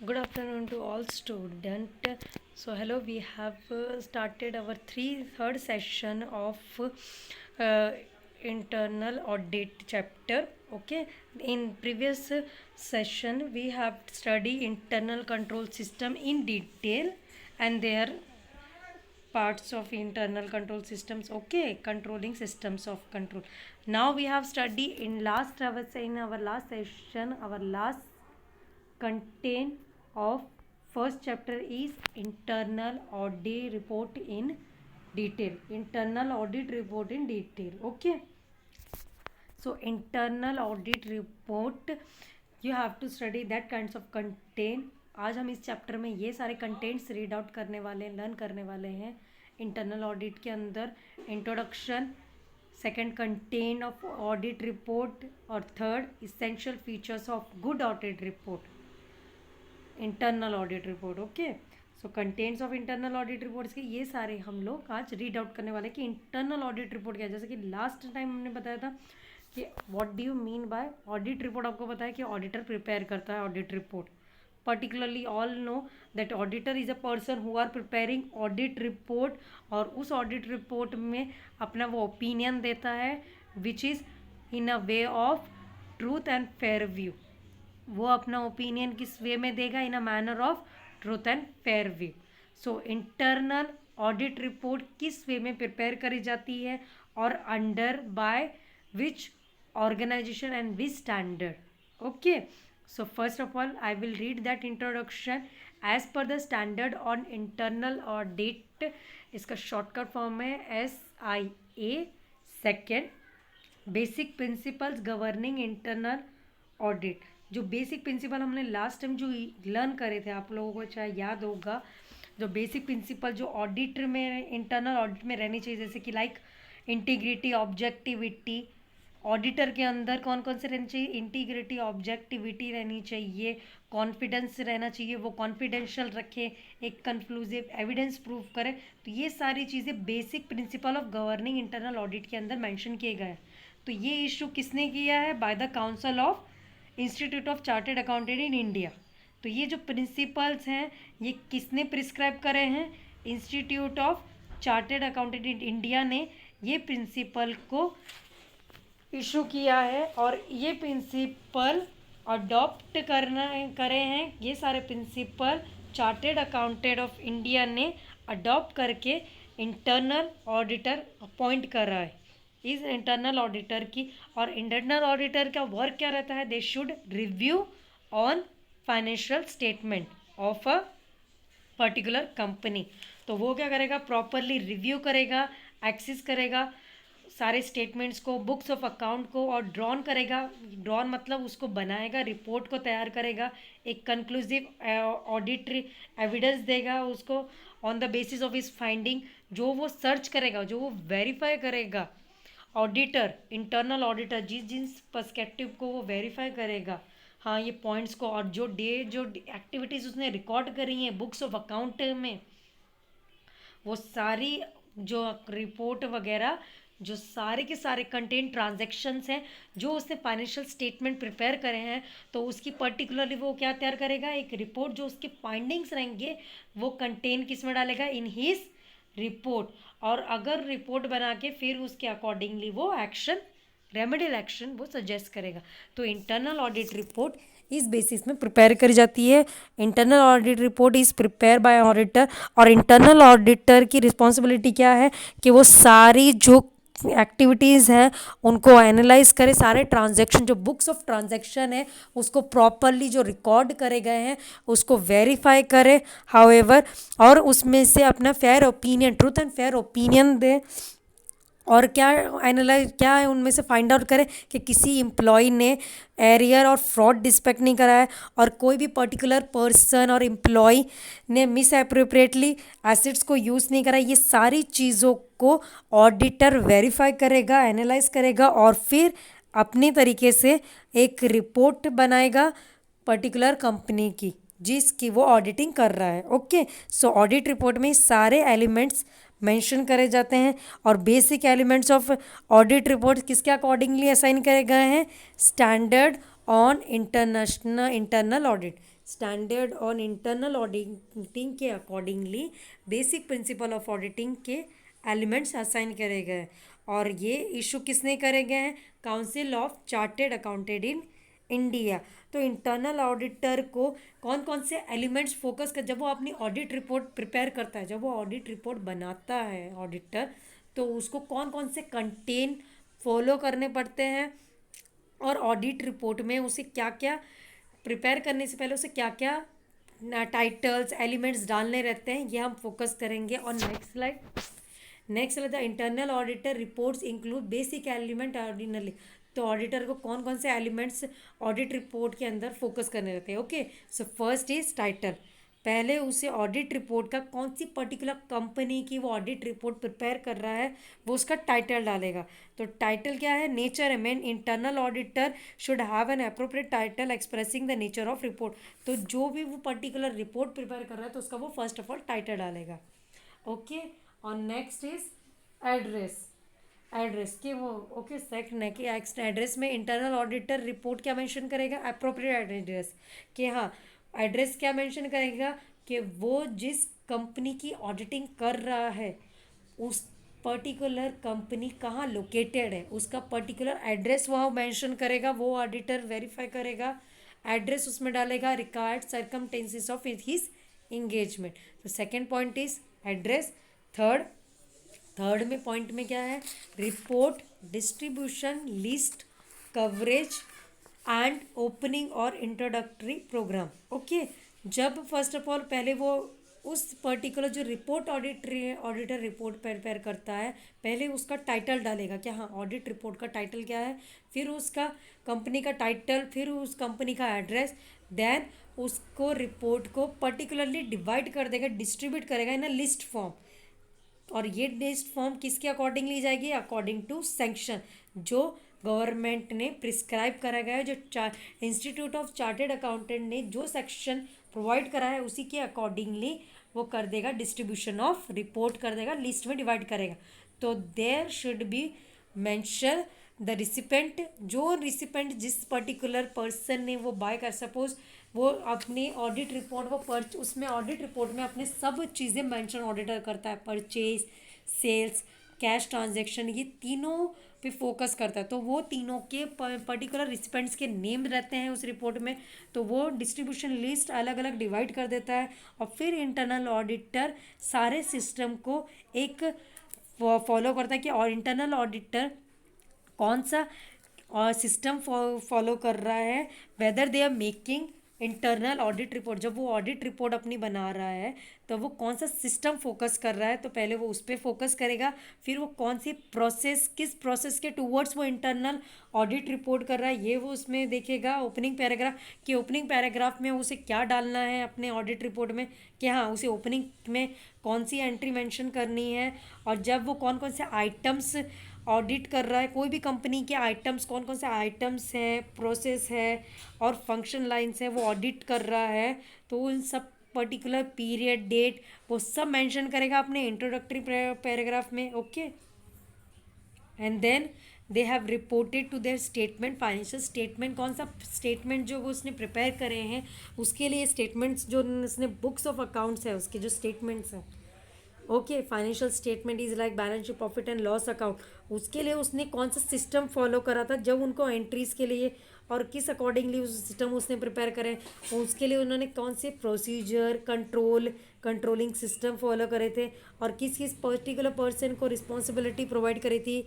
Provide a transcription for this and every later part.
Good afternoon to all student. So hello, we have started our third session of uh, internal audit chapter. Okay, in previous session we have studied internal control system in detail and their parts of internal control systems. Okay, controlling systems of control. Now we have studied in our last session, our last content of first chapter is internal audit report in detail. Okay, so internal audit report you have to study that kinds of content. आज हम इस chapter में ये सारे contents read out करने वाले हैं, learn करने वाले हैं इंटरनल ऑडिट के अंदर. Introduction, second content of audit report और third essential features of good audit report, internal audit report. Okay, so contents of internal audit reports के ये सारे हम लोग आज रीड आउट करने वाले कि इंटरनल ऑडिट रिपोर्ट क्या है. जैसे कि लास्ट टाइम हमने बताया था कि what do you mean by audit report. आपको पता है कि ऑडिटर प्रिपेयर करता है audit report. Particularly all know that auditor is a person who are preparing audit report, और उस ऑडिट रिपोर्ट में अपना वो ओपिनियन देता है which is in a way of truth and fair view. वो अपना ओपिनियन किस वे में देगा? In a manner of truth and fair view. So internal audit report किस वे में प्रिपेयर करी जाती है और under by which organization and which standard. Okay, so first of all I will read that introduction. As per the standard on internal audit, इसका shortcut form है SIA. Second, basic principles governing internal audit. जो basic principle हमने last time जो learn करे थे, आप लोगों को चाहे याद होगा, जो बेसिक प्रिंसिपल जो ऑडिट में इंटरनल ऑडिट में रहनी चाहिए, जैसे कि लाइक इंटीग्रिटी, ऑब्जेक्टिविटी. ऑडिटर के अंदर कौन कौन से रहनी चाहिए? इंटीग्रिटी, ऑब्जेक्टिविटी रहनी चाहिए, कॉन्फिडेंस रहना चाहिए, वो कॉन्फिडेंशियल रखे, एक कंक्लूसिव एविडेंस प्रूव करे. तो ये सारी चीज़ें basic principle of governing internal audit के अंदर मेंशन किए गए हैं. तो ये इशू किसने किया है? By the council of institute of chartered accountant in India. तो ये जो प्रिंसिपल्स हैं ये किसने प्रिस्क्राइब करे हैं? Institute of chartered accountant in India ने ये प्रिंसिपल को इशू किया है, और ये प्रिंसिपल अडॉप्ट करे हैं. ये सारे principal chartered accountant of India ने अडॉप्ट करके इंटरनल ऑडिटर अपॉइंट करा है. इस इंटरनल ऑडिटर की, और इंटरनल ऑडिटर का वर्क क्या रहता है? They should review on financial statement of a particular company. तो वो क्या करेगा? प्रॉपरली रिव्यू करेगा, एक्सेस करेगा सारे स्टेटमेंट्स को, बुक्स ऑफ अकाउंट को, और ड्रॉन करेगा. ड्रॉन मतलब उसको बनाएगा, रिपोर्ट को तैयार करेगा, एक कंक्लूसिव ऑडिट एविडेंस देगा उसको ऑन द बेसिस ऑफ इस फाइंडिंग. जो वो सर्च करेगा, जो वो वेरीफाई करेगा ऑडिटर, इंटरनल ऑडिटर जिस पर्सपेक्टिव को वो वेरीफाई करेगा, हाँ ये पॉइंट्स को, और जो एक्टिविटीज़ उसने रिकॉर्ड करी हैं बुक्स ऑफ अकाउंट में, वो सारी जो रिपोर्ट वगैरह, जो सारे के सारे कंटेंट ट्रांजैक्शंस हैं जो उसने फाइनेंशियल स्टेटमेंट प्रिपेयर करे हैं, तो उसकी पर्टिकुलरली वो क्या तैयार करेगा? एक रिपोर्ट. जो उसके फाइंडिंग्स रहेंगे वो कंटेन किस में डालेगा? In his report. और अगर रिपोर्ट बना के फिर उसके अकॉर्डिंगली वो एक्शन, रेमेडियल एक्शन वो सजेस्ट करेगा. तो इंटरनल ऑडिट रिपोर्ट इस बेसिस में प्रिपेयर करी जाती है. Internal audit report is prepare by auditor, और इंटरनल ऑडिटर की रिस्पॉन्सिबिलिटी क्या है कि वो सारी जो एक्टिविटीज़ हैं उनको एनालाइज करे, सारे ट्रांजैक्शन जो बुक्स ऑफ ट्रांजैक्शन है उसको प्रॉपरली जो रिकॉर्ड करे गए हैं उसको वेरीफाई करे, हाउएवर, और उसमें से अपना fair opinion, truth and fair opinion दे. और क्या एनालाइज, क्या है उनमें से फाइंड आउट करें कि किसी एम्प्लॉय ने एरियर और फ्रॉड डिस्पेक्ट नहीं करा है, और कोई भी पर्टिकुलर पर्सन और एम्प्लॉय ने मिस अप्रोप्रिएटली एसेट्स को यूज़ नहीं करा. ये सारी चीज़ों को ऑडिटर वेरीफाई करेगा, एनालाइज करेगा, और फिर अपनी तरीके से एक रिपोर्ट बनाएगा पर्टिकुलर कंपनी की जिसकी वो ऑडिटिंग कर रहा है. ओके, सो ऑडिट रिपोर्ट में सारे एलिमेंट्स मेंशन करे जाते हैं, और basic elements of audit report किसके अकॉर्डिंगली असाइन करे गए हैं? Standard on internal audit, standard on internal auditing के accordingly basic principle of auditing के एलिमेंट्स असाइन करे गए, और ये इशू किसने करे गए हैं? Council of chartered accountant in India. तो इंटरनल ऑडिटर को कौन कौन से एलिमेंट्स फोकस कर, जब वो अपनी ऑडिट रिपोर्ट प्रिपेयर करता है, जब वो ऑडिट रिपोर्ट बनाता है ऑडिटर, तो उसको कौन कौन से कंटेन फॉलो करने पड़ते हैं, और ऑडिट रिपोर्ट में उसे क्या क्या प्रिपेयर करने से पहले उसे क्या क्या टाइटल्स एलिमेंट्स डालने रहते हैं, ये हम फोकस करेंगे। और next the internal auditor reports include basic element ordinarily. तो ऑडिटर को कौन कौन से एलिमेंट्स ऑडिट रिपोर्ट के अंदर फोकस करने रहते हैं? Okay, so first is title. पहले उसे ऑडिट रिपोर्ट का कौन सी पर्टिकुलर कंपनी की वो ऑडिट रिपोर्ट प्रिपेयर कर रहा है, वो उसका टाइटल डालेगा। तो टाइटल क्या है? नेचर है। Main internal auditor should have an appropriate title expressing the nature of report. तो जो भी वो पर्टिकुलर रिपोर्ट प्रिपेयर कर रहा है, तो उसका वो फर्स्ट ऑफ ऑल टाइटल डालेगा। ओके, और नेक्स्ट इज एड्रेस। एड्रेस के वो ओके सेकंड है कि एड्रेस में इंटरनल ऑडिटर रिपोर्ट क्या मेंशन करेगा? Appropriate address. कि हाँ, एड्रेस क्या मेंशन करेगा कि वो जिस कंपनी की ऑडिटिंग कर रहा है उस पर्टिकुलर कंपनी कहाँ लोकेटेड है, उसका पर्टिकुलर एड्रेस वहाँ मेंशन करेगा, वो ऑडिटर वेरीफाई करेगा, एड्रेस उसमें डालेगा, required circumstances of his engagement. तो second point is address. Third में पॉइंट में क्या है? Report distribution list coverage and opening और इंट्रोडक्टरी प्रोग्राम। ओके, जब फर्स्ट ऑफ ऑल पहले वो उस पर्टिकुलर जो रिपोर्ट ऑडिटर रिपोर्ट प्रिपेयर करता है, पहले उसका टाइटल डालेगा कि हाँ ऑडिट रिपोर्ट का टाइटल क्या है, फिर उसका कंपनी का टाइटल, फिर उस कंपनी का एड्रेस, देन उसको रिपोर्ट को पर्टिकुलरली डिवाइड कर देगा, डिस्ट्रीब्यूट करेगा इन अ लिस्ट फॉर्म। और ये लिस्ट फॉर्म किसके अकॉर्डिंग ली जाएगी? अकॉर्डिंग टू सैंक्शन जो गवर्नमेंट ने प्रिस्क्राइब करा गया है, जो इंस्टीट्यूट ऑफ चार्टेड अकाउंटेंट ने जो सेक्शन प्रोवाइड करा है उसी के अकॉर्डिंगली वो कर देगा, डिस्ट्रीब्यूशन ऑफ रिपोर्ट कर देगा, लिस्ट में डिवाइड करेगा। तो there should be mention the recipient, जो रिसिपेंट जिस पर्टिकुलर पर्सन ने वो बाय कर, सपोज वो अपनी ऑडिट रिपोर्ट उसमें ऑडिट रिपोर्ट में अपने सब चीज़ें मेंशन ऑडिटर करता है, परचेज, सेल्स, कैश ट्रांजैक्शन, ये तीनों पे फोकस करता है। तो वो तीनों के पर्टिकुलर रिसिपेंट्स के नेम रहते हैं उस रिपोर्ट में, तो वो डिस्ट्रीब्यूशन लिस्ट अलग अलग डिवाइड कर देता है, और फिर इंटरनल ऑडिटर सारे सिस्टम को एक फॉलो करता है कि और इंटरनल ऑडिटर कौन सा और सिस्टम फॉलो कर रहा है, whether they are making internal audit report. जब वो ऑडिट रिपोर्ट अपनी बना रहा है तो वो कौन सा सिस्टम फोकस कर रहा है, तो पहले वो उस पर फोकस करेगा, फिर वो कौन सी प्रोसेस, किस प्रोसेस के टूवर्ड्स वो इंटरनल ऑडिट रिपोर्ट कर रहा है, ये वो उसमें देखेगा। ओपनिंग पैराग्राफ, कि ओपनिंग पैराग्राफ में उसे क्या डालना है अपने ऑडिट रिपोर्ट में, कि हाँ उसे ओपनिंग में कौन सी एंट्री मेंशन करनी है, और जब वो कौन कौन से आइटम्स ऑडिट कर रहा है, कोई भी कंपनी के आइटम्स, कौन कौन से आइटम्स हैं, प्रोसेस है और फंक्शन लाइन्स है वो ऑडिट कर रहा है, तो उन सब पर्टिकुलर पीरियड, डेट, वो सब मेंशन करेगा अपने इंट्रोडक्टरी पैराग्राफ में। Okay, and then they have reported to their statement, financial statement, कौन सा स्टेटमेंट जो वो उसने प्रिपेयर करे हैं उसके लिए स्टेटमेंट्स, जो उसने बुक्स ऑफ अकाउंट्स है उसके जो स्टेटमेंट्स हैं। Okay, financial statement is like balance sheet, profit and loss account, उसके लिए उसने कौन सा सिस्टम फॉलो करा था जब उनको एंट्रीज के लिए, और किस अकॉर्डिंगली उस सिस्टम उसने प्रिपेयर करे, उसके लिए उन्होंने कौन से प्रोसीजर, कंट्रोलिंग सिस्टम फॉलो करे थे, और किस किस पर्टिकुलर पर्सन को रिस्पॉन्सिबिलिटी प्रोवाइड करी थी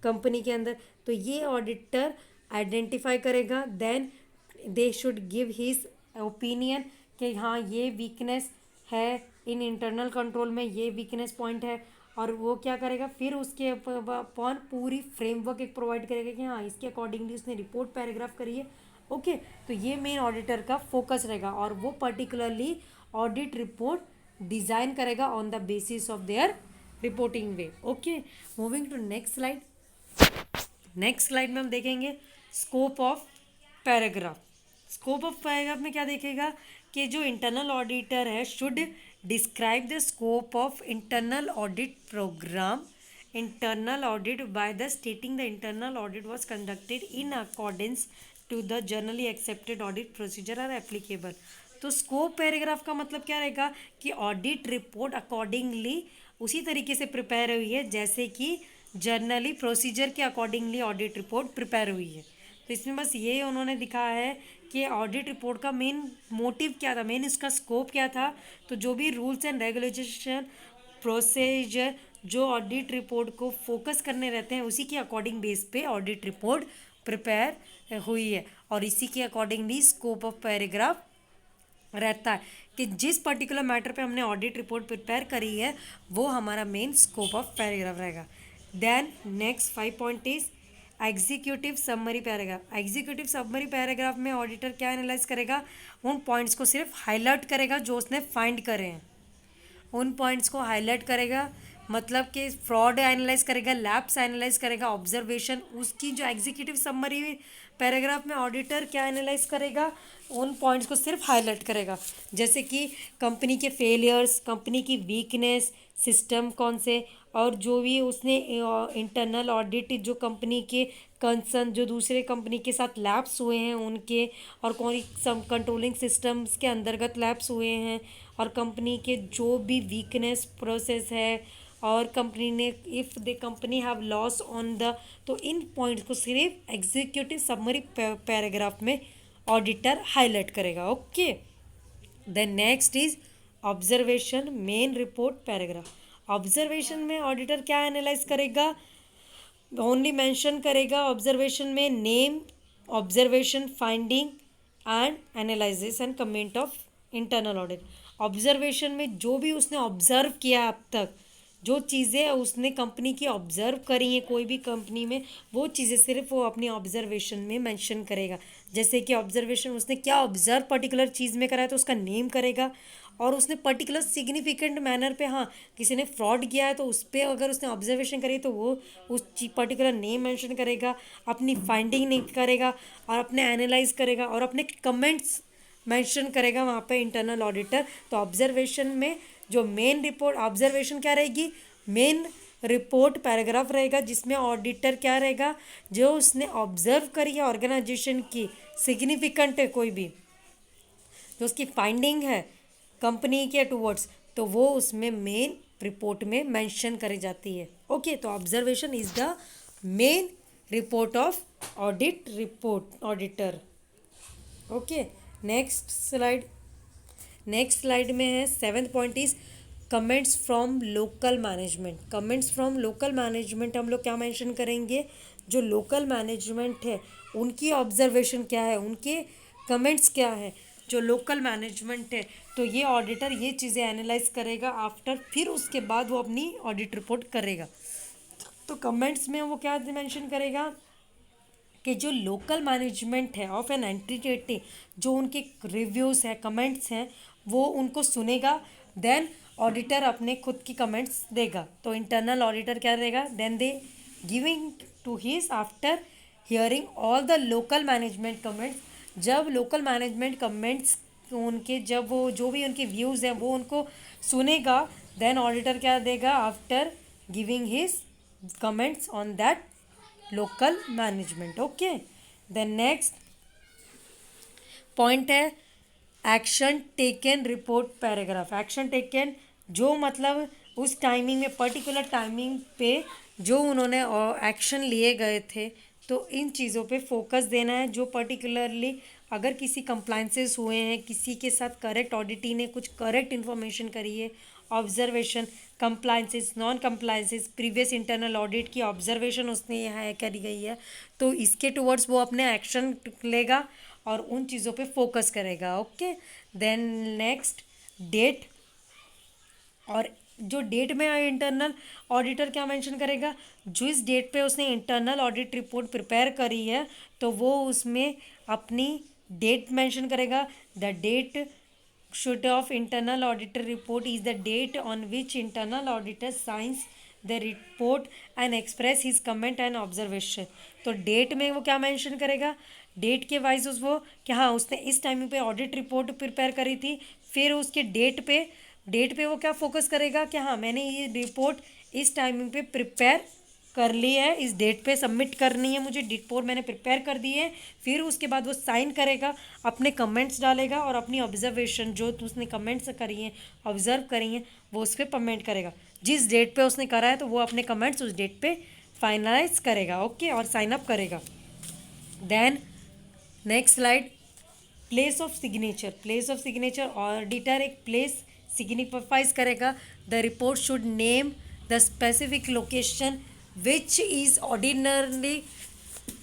कंपनी के अंदर। तो ये ऑडिटर आइडेंटिफाई करेगा, then they should give his opinion कि हाँ ये वीकनेस है इन इंटरनल कंट्रोल में, ये वीकनेस पॉइंट है, और वो क्या करेगा, फिर उसके अपॉन पूरी फ्रेमवर्क एक प्रोवाइड करेगा कि हाँ इसके अकॉर्डिंगली उसने रिपोर्ट पैराग्राफ करी है। ओके, तो ये मेन ऑडिटर का फोकस रहेगा, और वो पर्टिकुलरली ऑडिट रिपोर्ट डिज़ाइन करेगा on the basis of their reporting way. Okay, moving to next slide. Next slide में हम देखेंगे scope of paragraph. Scope of paragraph में क्या देखेगा कि जो इंटरनल ऑडिटर है should describe the scope of internal audit programme, internal audit by the stating the internal audit was conducted in accordance to the generally accepted audit procedure are applicable. तो scope paragraph का मतलब क्या रहेगा कि audit report accordingly उसी तरीके से prepare हुई है जैसे कि जर्नली प्रोसीजर के अकॉर्डिंगली ऑडिट रिपोर्ट प्रिपेयर हुई है। तो इसमें बस ये उन्होंने दिखाया है कि ऑडिट रिपोर्ट का मेन मोटिव क्या था, मेन इसका स्कोप क्या था। तो जो भी रूल्स एंड रेगुलेशन प्रोसीजर जो ऑडिट रिपोर्ट को फोकस करने रहते हैं उसी के अकॉर्डिंग बेस पे ऑडिट रिपोर्ट प्रिपेयर हुई है और इसी के अकॉर्डिंगली स्कोप ऑफ पैराग्राफ रहता है कि जिस पर्टिकुलर मैटर पे हमने ऑडिट रिपोर्ट प्रिपेयर करी है वो हमारा मेन स्कोप ऑफ पैराग्राफ रहेगा। Then next 5 point is executive summary paragraph. Executive summary paragraph में ऑडिटर क्या एनालाइज करेगा, उन पॉइंट्स को सिर्फ हाईलाइट करेगा जो उसने फाइंड करे हैं, उन पॉइंट्स को हाईलाइट करेगा। मतलब कि फ्रॉड एनालाइज करेगा, लैप्स एनालाइज करेगा, ऑब्जर्वेशन। उसकी जो एग्जीक्यूटिव समरी पैराग्राफ में ऑडिटर क्या एनालाइज करेगा, उन पॉइंट्स को सिर्फ हाईलाइट करेगा, जैसे कि कंपनी के फेलियर्स, कंपनी की वीकनेस, सिस्टम कौन से, और जो भी उसने इंटरनल ऑडिट जो कंपनी के कंसर्न जो दूसरे कंपनी के साथ लैप्स हुए हैं उनके, और कौन सब कंट्रोलिंग सिस्टम्स के अंतर्गत लैप्स हुए हैं, और कंपनी के जो भी वीकनेस प्रोसेस है, और कंपनी ने if the company have loss on the, तो इन पॉइंट्स को सिर्फ एग्जीक्यूटिव समरी पैराग्राफ में ऑडिटर हाईलाइट करेगा। Okay, then next is observation main report paragraph. Observation में ऑडिटर क्या एनालाइज करेगा, ओनली मेंशन करेगा ऑब्जर्वेशन में name, observation finding and analysis and comment of internal audit. Observation में जो भी उसने ऑब्जर्व किया अब तक, जो चीज़ें उसने कंपनी की ऑब्जर्व करी हैं कोई भी कंपनी में, वो चीज़ें सिर्फ वो अपनी ऑब्जर्वेशन में मेंशन करेगा। जैसे कि ऑब्जर्वेशन उसने क्या ऑब्जर्व पर्टिकुलर चीज़ में करा है तो उसका नेम करेगा, और उसने पर्टिकुलर सिग्निफिकेंट मैनर पे, हाँ किसी ने फ्रॉड किया है तो उस पर अगर उसने ऑब्जर्वेशन करी तो वो उस पर्टिकुलर नेम मेंशन करेगा, अपनी फाइंडिंग नहीं करेगा, और अपने एनालाइज करेगा, और अपने कमेंट्स मेंशन करेगा वहाँ पे इंटरनल ऑडिटर। तो ऑब्जर्वेशन में जो मेन रिपोर्ट ऑब्जर्वेशन क्या रहेगी, मेन रिपोर्ट पैराग्राफ रहेगा, जिसमें ऑडिटर क्या रहेगा, जो उसने ऑब्जर्व करी है ऑर्गेनाइजेशन की सिग्निफिकेंट है कोई भी, जो उसकी फाइंडिंग है कंपनी के टूवर्ड्स, तो वो उसमें मेन रिपोर्ट में मेंशन करी जाती है। ओके, तो observation is the main report of audit report auditor. Okay, next slide. Next slide में है 7th point is comments from local management. Comments from local management हम लोग क्या मेंशन करेंगे, जो लोकल मैनेजमेंट है उनकी ऑब्जर्वेशन क्या है, उनके कमेंट्स क्या है, जो लोकल मैनेजमेंट है। तो ये ऑडिटर ये चीज़ें एनालाइज करेगा आफ्टर, फिर उसके बाद वो अपनी ऑडिट रिपोर्ट करेगा। तो कमेंट्स में वो क्या मेंशन करेगा कि जो लोकल मैनेजमेंट है ऑफ एन एंटिटी, जो उनके रिव्यूज़ हैं, कमेंट्स हैं, वो उनको सुनेगा, देन ऑडिटर अपने खुद की कमेंट्स देगा। तो इंटरनल ऑडिटर क्या देगा, then they giving to his after hearing all the local management comments. जब लोकल मैनेजमेंट कमेंट्स उनके, जब वो जो भी उनके व्यूज़ हैं वो उनको सुनेगा, देन ऑडिटर क्या देगा, after giving his comments on that local management. Okay, then next point है action taken report paragraph. Action taken जो मतलब उस टाइमिंग में, पर्टिकुलर टाइमिंग पे जो उन्होंने एक्शन लिए गए थे, तो इन चीज़ों पे फोकस देना है। जो पर्टिकुलरली अगर किसी कंप्लाइंसेस हुए हैं, किसी के साथ करेक्ट ऑडिटी ने कुछ करेक्ट इन्फॉर्मेशन करी है, observation, compliances, non compliances, previous internal audit की ऑब्जर्वेशन उसने यहाँ करी गई है, तो इसके टुवर्ड्स वो अपने एक्शन लेगा और उन चीज़ों पे फोकस करेगा। Okay, then next date. और जो डेट में इंटरनल ऑडिटर क्या मेंशन करेगा, जो इस डेट पे उसने इंटरनल ऑडिट रिपोर्ट प्रिपेयर करी है तो वो उसमें अपनी डेट मेंशन करेगा। The date should of internal auditor report is the date on which internal auditor signs the report and express his comment and observation। तो डेट में वो क्या मेंशन करेगा, डेट के वाइज वो कि हाँ उसने इस टाइमिंग पे ऑडिट रिपोर्ट प्रिपेयर करी थी, फिर उसके डेट पे वो क्या फोकस करेगा कि हाँ मैंने ये रिपोर्ट इस टाइमिंग पे प्रिपेयर कर ली है, इस डेट पे सबमिट करनी है मुझे, रिपोर्ट मैंने प्रिपेयर कर दी है। फिर उसके बाद वो साइन करेगा, अपने कमेंट्स डालेगा और अपनी ऑब्जर्वेशन जो उसने कमेंट्स करी हैं, ऑब्जर्व करी हैं, वो उस पर कमेंट करेगा। जिस डेट पे उसने करा है तो वो अपने कमेंट्स उस डेट पे फाइनलाइज करेगा, ओके, और साइन अप करेगा। Then next slide, place of signature. Place of signature, auditor एक प्लेस सिग्निफाइज करेगा। The report should name the specific location which is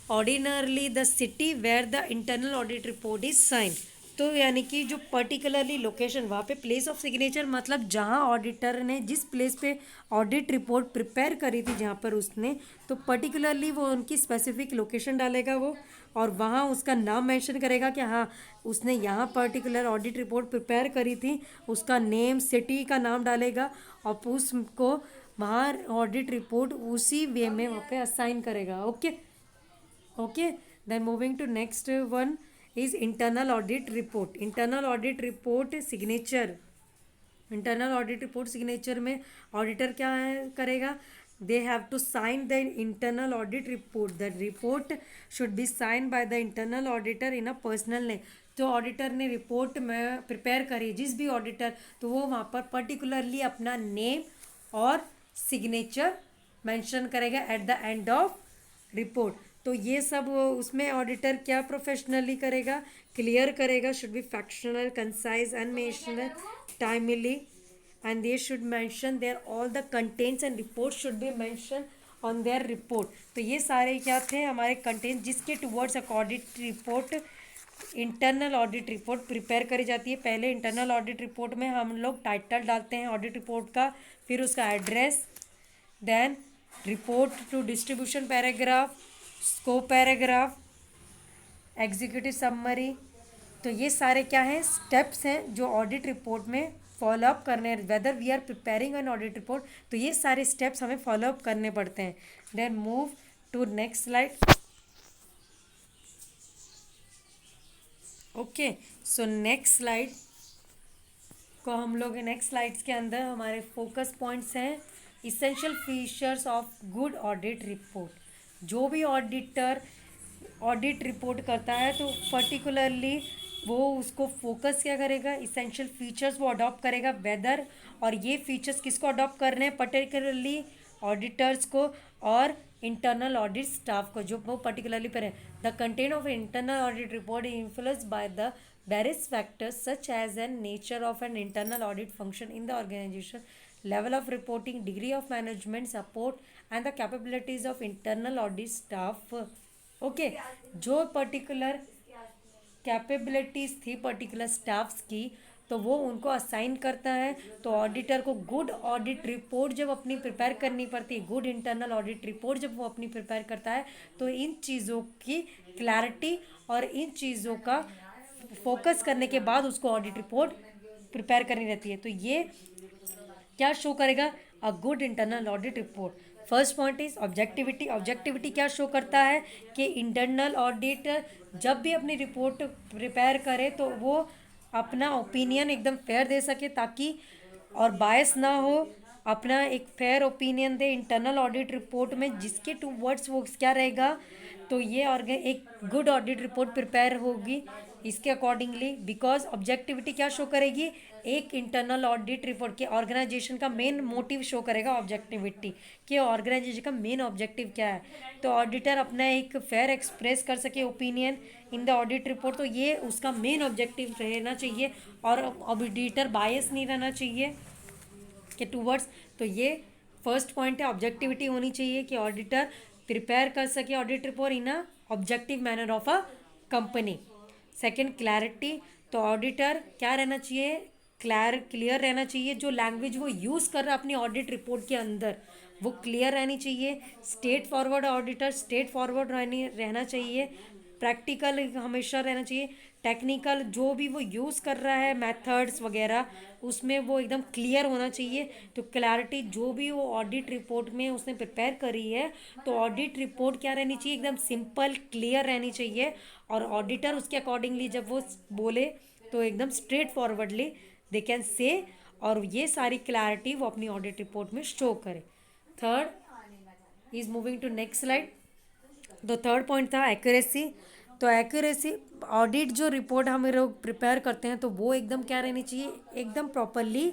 ordinarily the city where the internal audit report is sign. तो यानी कि जो particularly location, वहाँ पे place of signature मतलब जहाँ ऑडिटर ने जिस प्लेस पे ऑडिट रिपोर्ट प्रिपेयर करी थी, जहाँ पर उसने, तो पर्टिकुलरली वो उनकी स्पेसिफिक लोकेशन डालेगा वो, और वहाँ उसका नाम मेंशन करेगा कि हाँ उसने यहाँ पर्टिकुलर ऑडिट रिपोर्ट प्रिपेयर करी थी, उसका नेम, सिटी का नाम डालेगा और उसको वहाँ ऑडिट रिपोर्ट उसी वे में वहाँ पे असाइन करेगा, okay. Okay, then moving to next one is internal audit report. Internal audit report signature. Internal audit report signature में ऑडिटर क्या करेगा, they have to sign the internal audit report. The report should be sign by the internal auditor in a personal name. जो auditor ने report में prepare करी, जिस भी auditor, तो वो वहाँ पर पर्टिकुलरली अपना नेम और सिग्नेचर मेंशन करेगा eight the end of report. तो ये सब उसमें ऑडिटर क्या प्रोफेशनली करेगा, क्लियर करेगा, should be factual, concise, unemotional, timely, and they should mention their all the contents and report should be mention on their report. तो ये सारे क्या थे हमारे कंटेंट जिसके towards audit report, internal audit report prepare करी जाती है। पहले इंटरनल ऑडिट रिपोर्ट में हम लोग टाइटल डालते हैं ऑडिट रिपोर्ट का, फिर उसका address, then report to distribution paragraph, scope paragraph, executive summary. तो ये सारे क्या हैं, स्टेप्स हैं जो ऑडिट रिपोर्ट में फॉलोअप करने हैं। Whether we are preparing an audit report, तो ये सारे स्टेप्स हमें फॉलोअप करने पड़ते हैं। Then move to next slide. Okay, so next slide को हम लोग, नेक्स्ट स्लाइड्स के अंदर हमारे फोकस पॉइंट्स हैं essential features of good audit report. जो भी ऑडिटर ऑडिट रिपोर्ट करता है तो पर्टिकुलरली वो उसको फोकस क्या करेगा, इसेंशियल फीचर्स वो अडॉप्ट करेगा। वेदर, और ये फीचर्स किसको अडॉप्ट करने हैं, पर्टिकुलरली ऑडिटर्स को और इंटरनल ऑडिट स्टाफ को, जो वो पर्टिकुलरली पर है। The content of internal audit report influence by the various factors such as the nature of an internal audit function in the organization, level of reporting, degree of management support and the capabilities of internal audit staff. Okay, जो particular capabilities थी particular staffs की, तो वो उनको assign करता है। तो auditor को गुड ऑडिट रिपोर्ट जब अपनी प्रिपेयर करनी पड़ती है, गुड इंटरनल ऑडिट रिपोर्ट जब वो अपनी प्रिपेयर करता है, तो इन चीज़ों की क्लैरिटी और इन चीज़ों का फोकस करने के बाद उसको ऑडिट रिपोर्ट प्रिपेयर करनी रहती है। तो ये क्या शो करेगा, a good internal audit report. First point is objectivity. Objectivity क्या शो करता है कि इंटरनल ऑडिटर जब भी अपनी रिपोर्ट प्रिपेयर करे तो वो अपना ओपिनियन एकदम फेयर दे सके, ताकि और बायस ना हो, अपना एक फेयर ओपिनियन दे इंटरनल ऑडिट रिपोर्ट में, जिसके टू वर्ड्स वो क्या रहेगा, तो ये और एक गुड ऑडिट रिपोर्ट प्रिपेयर होगी इसके अकॉर्डिंगली। बिकॉज ऑब्जेक्टिविटी क्या शो करेगी, एक इंटरनल ऑडिट रिपोर्ट के ऑर्गेनाइजेशन का मेन मोटिव शो करेगा ऑब्जेक्टिविटी, कि ऑर्गेनाइजेशन का मेन ऑब्जेक्टिव क्या है। तो ऑडिटर अपना एक फेयर एक्सप्रेस कर सके opinion in the audit report, तो ये उसका मेन ऑब्जेक्टिव रहना चाहिए, और ऑडिटर बायस नहीं रहना चाहिए के टूवर्ड्स। तो ये फर्स्ट पॉइंट है, ऑब्जेक्टिविटी होनी चाहिए कि ऑडिटर प्रिपेयर कर सके audit report in a objective manner of a company. Second, clarity. तो ऑडिटर क्या रहना चाहिए, क्लियर रहना चाहिए। जो लैंग्वेज वो यूज़ कर रहा है अपनी ऑडिट रिपोर्ट के अंदर, वो क्लियर रहनी चाहिए। Straight forward, auditor straight forward रहना चाहिए। प्रैक्टिकल हमेशा रहना चाहिए। टेक्निकल, जो भी वो यूज़ कर रहा है मेथड्स वगैरह, उसमें वो एकदम क्लियर होना चाहिए। तो क्लैरिटी, जो भी वो ऑडिट रिपोर्ट में उसने प्रिपेयर करी है, तो ऑडिट रिपोर्ट क्या रहनी चाहिए, एकदम सिंपल क्लियर रहनी चाहिए। और ऑडिटर उसके अकॉर्डिंगली जब वो बोले तो एकदम straight forwardly they can say, और ये सारी क्लैरिटी वो अपनी ऑडिट रिपोर्ट में शो करे। Third, is moving to next slide. तो थर्ड पॉइंट था एक्यूरेसी। तो एक्यूरेसी, ऑडिट जो रिपोर्ट हम लोग प्रिपेयर करते हैं तो वो एकदम क्या रहनी चाहिए, एकदम प्रॉपरली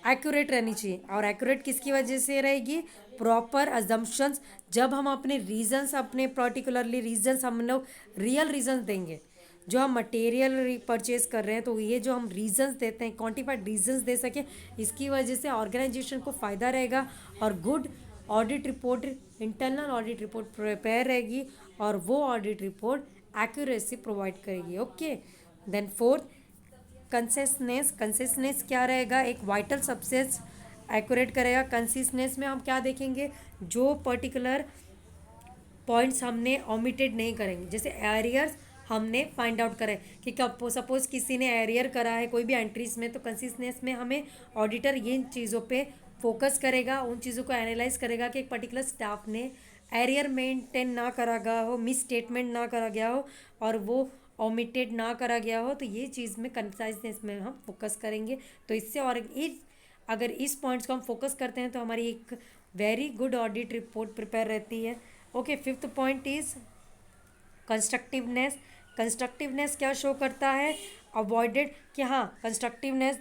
एक्यूरेट रहनी चाहिए। और एक्यूरेट किसकी वजह से रहेगी, प्रॉपर अजम्पशंस। जब हम अपने रीजंस, अपने पर्टिकुलरली रीजंस हम लोग रियल रीजंस देंगे, जो हम मटेरियल परचेज कर रहे हैं तो ये जो हम रीजंस देते हैं, क्वांटिफाइड रीजंस दे सके, इसकी वजह से ऑर्गेनाइजेशन को फ़ायदा रहेगा और good audit report, internal audit report prepare रहेगी और वो ऑडिट रिपोर्ट एक्यूरेसी प्रोवाइड करेगी। Okay, then fourth consistence. Consistence क्या रहेगा, एक वाइटल सबसेस एक्यूरेट करेगा। कंसिस्टेंस में हम क्या देखेंगे, जो पर्टिकुलर पॉइंट्स हमने ओमिटेड नहीं करेंगे, जैसे एरियर्स हमने फाइंड आउट करें कि कब सपोज किसी ने एरियर करा है कोई भी एंट्रीज में, तो कंसिस्टेंस में हमें ऑडिटर इन चीज़ों पे फोकस करेगा, उन चीज़ों को एनालाइज करेगा कि एक पर्टिकुलर स्टाफ ने एरियर मेंटेन ना करा गया हो, मिस स्टेटमेंट ना करा गया हो और वो ओमिटेड ना करा गया हो, तो ये चीज़ में कंसाइजनेस में हम फोकस करेंगे। तो इससे और अगर इस पॉइंट्स को हम फोकस करते हैं तो हमारी एक very good audit report prepare रहती है। Okay, fifth point is constructiveness. Constructiveness क्या शो करता है, अवॉइडेड कि हाँ कंस्ट्रक्टिवनेस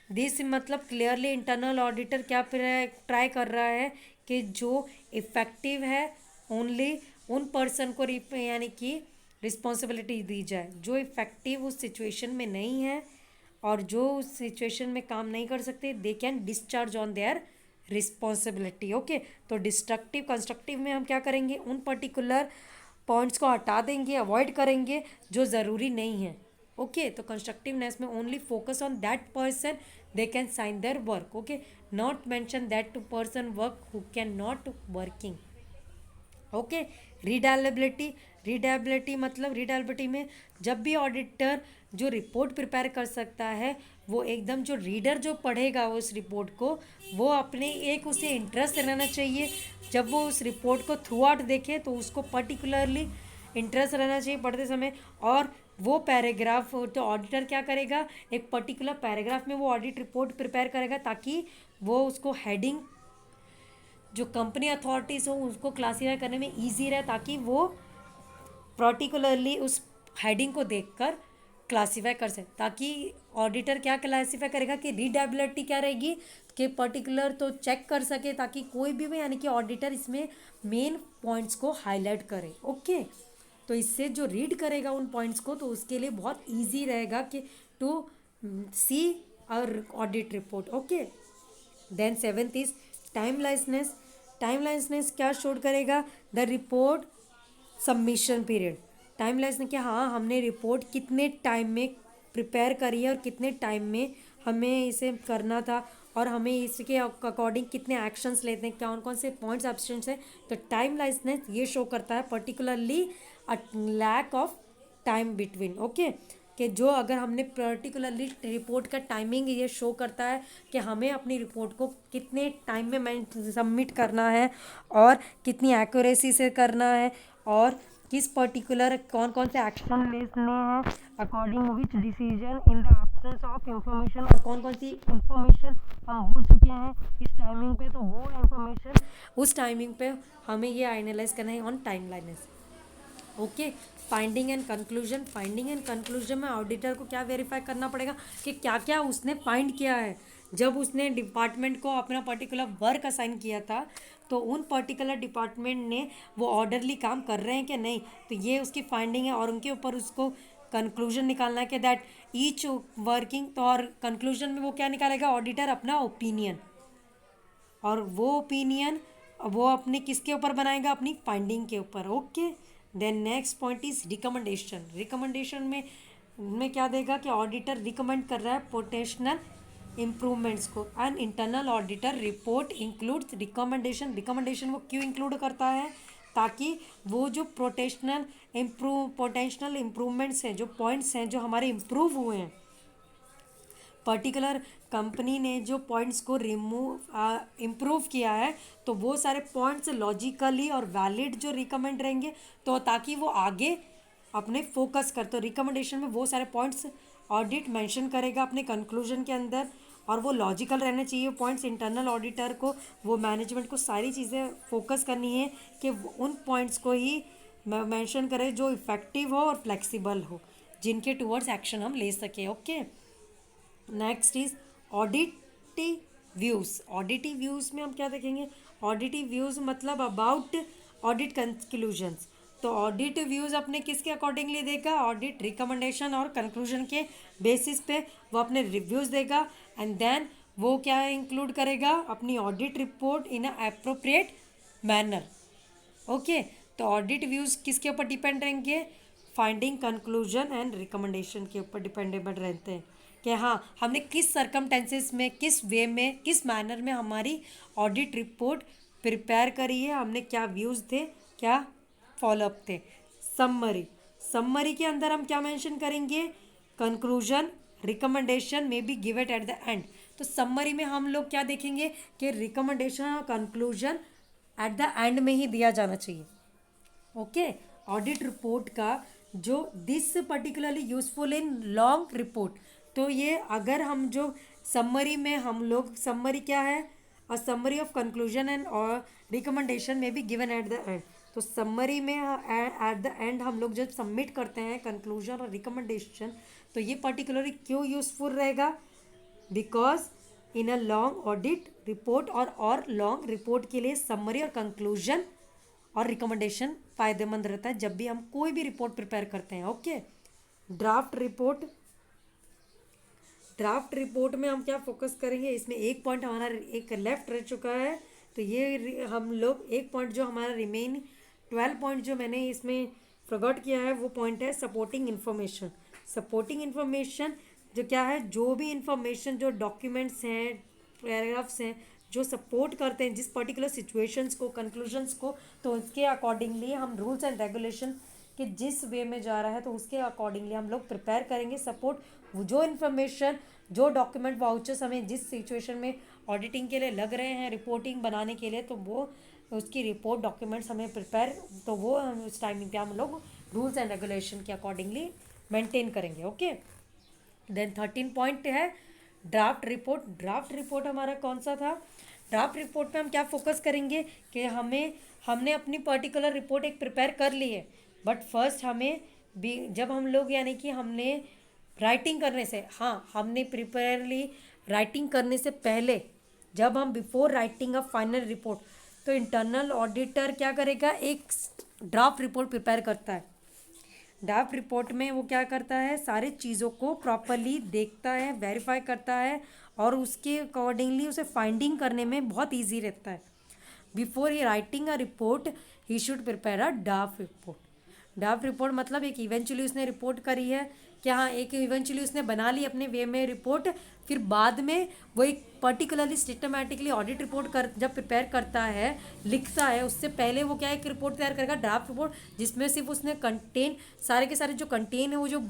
दिस मतलब क्लियरली इंटरनल ऑडिटर क्या ट्राई कर रहा है कि जो इफ़ेक्टिव है ओनली उन पर्सन को यानी कि रिस्पॉन्सिबिलिटी दी जाए, जो इफ़ेक्टिव उस सिचुएशन में नहीं है और जो उस सिचुएशन में काम नहीं कर सकते, they can discharge on their responsibility. Okay, तो डिस्ट्रक्टिव कंस्ट्रक्टिव में हम क्या करेंगे, उन पर्टिकुलर पॉइंट्स को हटा देंगे, अवॉइड करेंगे जो ज़रूरी नहीं है। ओके, तो कंस्ट्रक्टिवनेस में only focus on that person they can sign their work. Okay, not mention that to person work who can not working. Okay, readability. Readability मतलब रीडालेबिलिटी में जब भी ऑडिटर जो रिपोर्ट प्रिपेयर कर सकता है वो एकदम जो रीडर जो पढ़ेगा उस रिपोर्ट को, वो अपने एक उसे इंटरेस्ट रहना चाहिए। जब वो उस रिपोर्ट को थ्रू आउट देखे तो उसको पर्टिकुलरली इंटरेस्ट रहना चाहिए पढ़ते समय। और वो पैराग्राफ तो ऑडिटर क्या करेगा, एक पर्टिकुलर पैराग्राफ में वो ऑडिट रिपोर्ट प्रिपेयर करेगा ताकि वो उसको हेडिंग जो कंपनी अथॉरिटीज़ हो उसको क्लासीफाई करने में ईजी रहे, ताकि वो पर्टिकुलरली उस हेडिंग को देखकर क्लासीफाई कर सके। ताकि ऑडिटर क्या क्लासीफाई करेगा कि रीडेबिलिटी क्या रहेगी कि पर्टिकुलर तो चेक कर सके, ताकि कोई भी यानी कि ऑडिटर इसमें मेन पॉइंट्स को हाईलाइट करे। ओके, तो इससे जो रीड करेगा उन पॉइंट्स को तो उसके लिए बहुत ईजी रहेगा कि टू सी और audit report. Okay, then seventh is timelessness. Timelessness क्या शो करेगा, the report submission period. Timeless ने कि हाँ हमने रिपोर्ट कितने टाइम में प्रिपेयर करी है और कितने टाइम में हमें इसे करना था और हमें इसके अकॉर्डिंग कितने एक्शंस लेते हैं, कौन कौन से पॉइंट्स एब्सेंट है। तो टाइमलेसनेस ये शो करता है particularly a lack of time between. Okay, कि जो अगर हमने पर्टिकुलरली रिपोर्ट का टाइमिंग ये शो करता है कि हमें अपनी रिपोर्ट को कितने टाइम में सबमिट करना है और कितनी एक्यूरेसी से करना है और किस पर्टिकुलर कौन कौन से एक्शन लेने हैं according which decision in the absence of information, और कौन कौन सी इंफॉर्मेशन हम भूल चुके हैं इस टाइमिंग पे, तो वो इंफॉर्मेशन उस टाइमिंग पे हमें ये एनालाइज करना है on timeliness. Okay, finding and conclusion. Finding and conclusion में ऑडिटर को क्या वेरीफाई करना पड़ेगा कि क्या क्या उसने फाइंड किया है। जब उसने डिपार्टमेंट को अपना पर्टिकुलर वर्क असाइन किया था तो उन पर्टिकुलर डिपार्टमेंट ने वो ऑर्डरली काम कर रहे हैं कि नहीं, तो ये उसकी फाइंडिंग है और उनके ऊपर उसको कंक्लूजन निकालना है कि दैट ईच वर्किंग। तो और कंक्लूजन में वो क्या निकालेगा, ऑडिटर अपना ओपिनियन, और वो ओपिनियन वो अपने किसके ऊपर बनाएगा, अपनी फाइंडिंग के ऊपर। Okay, then next point is recommendation. Recommendation में क्या देगा कि ऑडिटर रिकमेंड कर रहा है पोटेंशियल इम्प्रूवमेंट्स को। And internal auditor report includes recommendation. Recommendation वो क्यों इंक्लूड करता है, ताकि वो जो पोटेंशियल इम्प्रूवमेंट्स हैं, जो पॉइंट्स हैं जो हमारे इम्प्रूव हुए हैं, पर्टिकुलर कंपनी ने जो पॉइंट्स को इम्प्रूव किया है, तो वो सारे पॉइंट्स लॉजिकली और वैलिड जो रिकमेंड रहेंगे, तो ताकि वो आगे अपने फोकस कर। तो रिकमेंडेशन में वो सारे पॉइंट्स ऑडिट मेंशन करेगा अपने कंक्लूजन के अंदर और वो लॉजिकल रहने चाहिए पॉइंट्स। इंटरनल ऑडिटर को, वो मैनेजमेंट को सारी चीज़ें फोकस करनी है कि उन पॉइंट्स को ही मेंशन करें जो इफ़ेक्टिव हो और फ्लेक्सिबल हो, जिनके टूवर्ड्स एक्शन हम ले सकें। Okay, next is auditive views. Auditive views में हम क्या देखेंगे? ऑडिटिव व्यूज़ मतलब अबाउट ऑडिट कंक्लूजन्स। तो ऑडिट व्यूज़ अपने किसके अकॉर्डिंगली देगा? ऑडिट रिकमेंडेशन और कंक्लूजन के बेसिस पे वो अपने रिव्यूज़ देगा, एंड देन वो क्या इंक्लूड करेगा? अपनी ऑडिट रिपोर्ट इन अ एप्रोप्रिएट मैनर। ओके, तो ऑडिट व्यूज़ किसके ऊपर डिपेंड रहेंगे? फाइंडिंग, कंक्लूजन एंड रिकमेंडेशन के ऊपर डिपेंडेबल रहते हैं कि हाँ, हमने किस सर्कमटेंसेस में, किस वे में, किस मैनर में हमारी ऑडिट रिपोर्ट प्रिपेयर करी है, हमने क्या व्यूज़ थे, क्या फॉलोअप थे। समरी, समरी के अंदर हम क्या मेंशन करेंगे? कंक्लूजन, रिकमेंडेशन में be give it at the end. तो समरी में हम लोग क्या देखेंगे कि रिकमेंडेशन और कंक्लूजन एट द एंड में ही दिया जाना चाहिए। ओके, ऑडिट रिपोर्ट का जो this particularly useful in long report. तो ये अगर हम जो समरी में हम लोग, समरी क्या है? A summary of conclusion and और रिकमेंडेशन में be given at the end. तो समरी में एट द एंड हम लोग जब सबमिट करते हैं कंक्लूजन और रिकमेंडेशन, तो ये पर्टिकुलरली क्यों यूजफुल रहेगा? Because in a long audit report और लॉन्ग रिपोर्ट के लिए समरी और कंक्लूजन और रिकमेंडेशन फ़ायदेमंद रहता है जब भी हम कोई भी रिपोर्ट प्रिपेयर करते हैं। Okay, draft report. Draft report में हम क्या फोकस करेंगे? इसमें एक पॉइंट हमारा एक लेफ्ट रह चुका है, तो ये हम लोग एक पॉइंट जो हमारा रिमेन 12 पॉइंट जो मैंने इसमें फॉरगॉट किया है वो पॉइंट है सपोर्टिंग इन्फॉर्मेशन। सपोर्टिंग इन्फॉर्मेशन जो क्या है? जो भी इंफॉर्मेशन, जो डॉक्यूमेंट्स हैं, पैराग्राफ्स हैं, जो सपोर्ट करते हैं जिस पर्टिकुलर सिचुएशंस को, कंक्लूजन्स को, तो उसके अकॉर्डिंगली हम रूल्स एंड रेगुलेशन कि जिस वे में जा रहा है तो उसके अकॉर्डिंगली हम लोग प्रिपेयर करेंगे सपोर्ट। जो इन्फॉर्मेशन, जो डॉक्यूमेंट वाउचर्स हमें जिस सिचुएशन में ऑडिटिंग के लिए लग रहे हैं, रिपोर्टिंग बनाने के लिए, तो वो उसकी रिपोर्ट डॉक्यूमेंट्स हमें प्रिपेयर, तो वो हम उस टाइमिंग पे हम लोग रूल्स एंड रेगुलेशन के अकॉर्डिंगली मेंटेन करेंगे। ओके, देन 13 पॉइंट है ड्राफ्ट रिपोर्ट। ड्राफ्ट रिपोर्ट हमारा कौन सा था? ड्राफ्ट रिपोर्ट पे हम क्या फोकस करेंगे कि हमने अपनी पर्टिकुलर रिपोर्ट एक प्रिपेयर कर ली है, बट फर्स्ट हमें भी जब हम लोग यानी कि हमने राइटिंग करने से, हाँ, हमने प्रिपेयरली राइटिंग करने से पहले, जब हम before writing a final report, तो इंटरनल ऑडिटर क्या करेगा? एक ड्राफ्ट रिपोर्ट प्रिपेयर करता है। ड्राफ्ट रिपोर्ट में वो क्या करता है? सारी चीज़ों को प्रॉपरली देखता है, वेरीफाई करता है, और उसके अकॉर्डिंगली उसे फाइंडिंग करने में बहुत ईजी रहता है। Before he writing a report he should prepare a draft report. Draft report मतलब एक इवेंचुअली उसने रिपोर्ट करी है कि हाँ, एक इवेंचुअली उसने बना ली अपने वे में रिपोर्ट, फिर बाद में वो एक पर्टिकुलरली सिस्टमैटिकली ऑडिट रिपोर्ट कर जब प्रिपेयर करता है, लिखता है, उससे पहले वो क्या एक रिपोर्ट तैयार करेगा, ड्राफ्ट रिपोर्ट, जिसमें सिर्फ उसने कंटेन, सारे के सारे जो कंटेन है वो जो,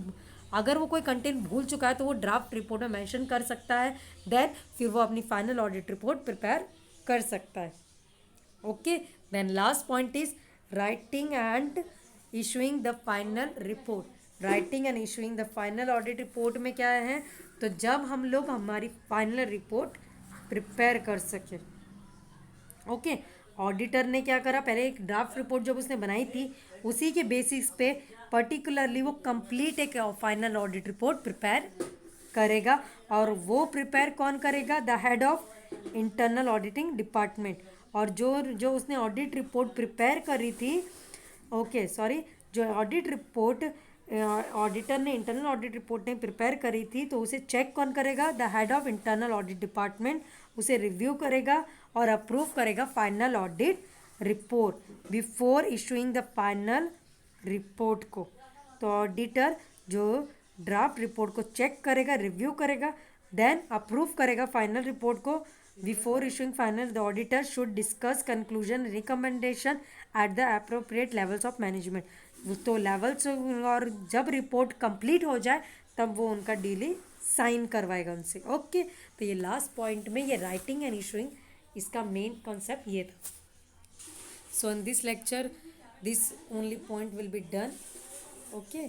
अगर वो कोई कंटेंट भूल चुका है तो वो ड्राफ्ट रिपोर्ट में मेंशन कर सकता है, देन फिर वो अपनी फाइनल ऑडिट रिपोर्ट प्रिपेयर कर सकता है। Okay, then last point is writing and issuing the final report. Writing and issuing the final audit report में क्या है? तो जब हम लोग हमारी फाइनल रिपोर्ट प्रिपेयर कर सके। ओके, ऑडिटर ने क्या करा? पहले एक ड्राफ्ट रिपोर्ट जब उसने बनाई थी, उसी के बेसिस पे पर्टिकुलरली वो कंप्लीट एक फाइनल ऑडिट रिपोर्ट प्रिपेयर करेगा, और वो प्रिपेयर कौन करेगा? The head of internal auditing department. और जो जो उसने ऑडिट रिपोर्ट प्रिपेयर करी थी, ओके सॉरी, जो ऑडिट रिपोर्ट ऑडिटर ने इंटरनल ऑडिट रिपोर्ट ने प्रिपेयर करी थी, तो उसे चेक कौन करेगा? The head of internal audit department उसे रिव्यू करेगा और अप्रूव करेगा final audit report before issuing the final report को। तो ऑडिटर जो ड्राफ्ट रिपोर्ट को चेक करेगा, रिव्यू करेगा, देन अप्रूव करेगा फाइनल रिपोर्ट को। Before issuing final, the auditor should discuss conclusion recommendation at the appropriate levels of management. तो levels, और जब रिपोर्ट कंप्लीट हो जाए तब वो उनका डीली साइन करवाएगा उनसे। ओके, तो ये लास्ट पॉइंट में ये राइटिंग एंड इशूइंग, इसका मेन कॉन्सेप्ट ये था। So in this lecture this only point will be done. Okay.